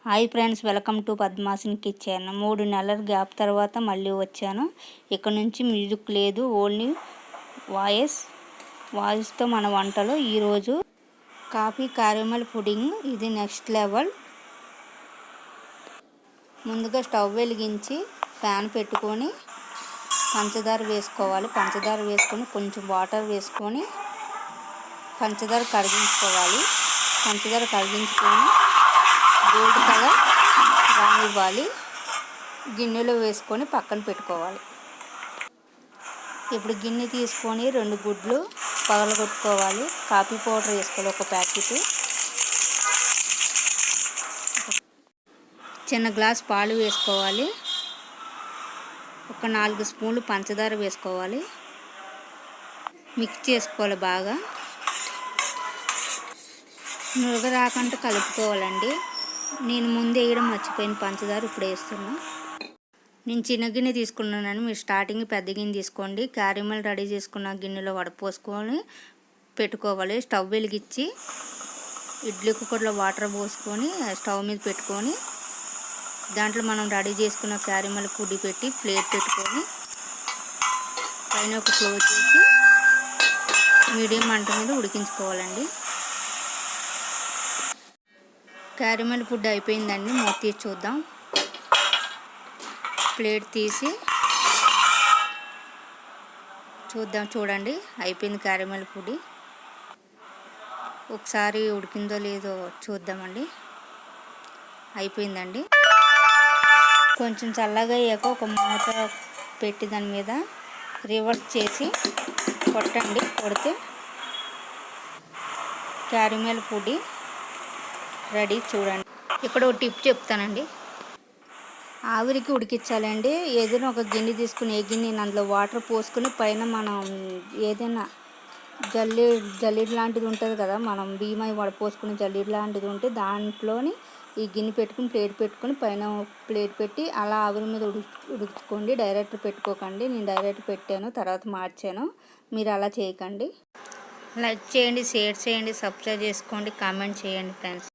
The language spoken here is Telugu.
Hi friends, welcome to Padmasini kitchen. 3 నెలల గ్యాప్ తర్వాత మళ్ళీ వచ్చాను. ఇక్కడ నుంచి మ్యూజిక్ లేదు, ఓన్లీ వాయిస్తో మన వంటలు. ఈరోజు కాఫీ క్యారమెల్ పుడింగ్, ఇది నెక్స్ట్ లెవెల్. ముందుగా స్టవ్ వెలిగించి ప్యాన్ పెట్టుకొని పంచదార వేసుకోవాలి. పంచదార వేసుకొని కొంచెం వాటర్ వేసుకొని పంచదార కరిగించుకోవాలి. పంచదార కరిగించుకొని గోల్డ్ కలర్ రానివ్వాలి. గిన్నెలో వేసుకొని పక్కన పెట్టుకోవాలి. ఇప్పుడు గిన్నె తీసుకొని 2 గుడ్లు పగలగొట్టుకోవాలి. కాఫీ పౌడర్ వేసుకోవాలి, 1 ప్యాకెట్. చిన్న గ్లాస్ పాలు వేసుకోవాలి. 4 స్పూన్లు పంచదార వేసుకోవాలి. మిక్స్ చేసుకోవాలి బాగా. నురగ రాకుండా కలుపుకోవాలండి. నేను ముందు వేయడం మర్చిపోయిన పంచదార ఇప్పుడు వేస్తున్నా. నేను చిన్న గిన్నె తీసుకున్నాను, మీరు స్టార్టింగ్ పెద్ద గిన్నె తీసుకోండి. క్యారమెల్ రెడీ చేసుకున్న గిన్నెలో వడపోసుకొని పెట్టుకోవాలి. స్టవ్ వెలిగించి ఇడ్లీ కుక్కర్లో వాటర్ పోసుకొని స్టవ్ మీద పెట్టుకొని దాంట్లో మనం రెడీ చేసుకున్న క్యారమెల్ పుడి పెట్టి ప్లేట్ పెట్టుకొని పైన ఒక క్లోజ్ చేసి మీడియం మంట మీద ఉడికించుకోవాలండి. క్యారమెల్ ఫుడ్ అయిపోయిందండి. మూత తీసి చూద్దాం. ప్లేట్ తీసి చూద్దాం. చూడండి, అయిపోయింది క్యారమెల్ పొడి. ఒకసారి ఉడికిందో లేదో చూద్దామండి. అయిపోయిందండి. కొంచెం చల్లగా అయ్యాక ఒక మూత పెట్టి దాని మీద రివర్స్ చేసి కొట్టండి. కొడితే క్యారమెల్ పొడి రెడీ. చూడండి, ఇక్కడ ఒక టిప్ చెప్తానండి. ఆవిరికి ఉడికించాలండి. ఏదైనా ఒక గిన్నె తీసుకుని, ఏ గిన్నె అందులో వాటర్ పోసుకొని పైన మనం ఏదైనా జల్లెడ లాంటిది ఉంటుంది కదా, మనం బియ్యం వడపోసుకుని జల్లెడ లాంటిది ఉంటే దాంట్లోని ఈ గిన్నె పెట్టుకుని ప్లేట్ పెట్టుకుని పైన ప్లేట్ పెట్టి అలా ఆవిరి మీద ఉడుకుకోండి. డైరెక్ట్ పెట్టుకోకండి. నేను డైరెక్ట్ పెట్టాను, తర్వాత మార్చాను. మీరు అలా చేయకండి. లైక్ చేయండి, షేర్ చేయండి, సబ్స్క్రైబ్ చేసుకోండి, కామెంట్ చేయండి ఫ్రెండ్స్.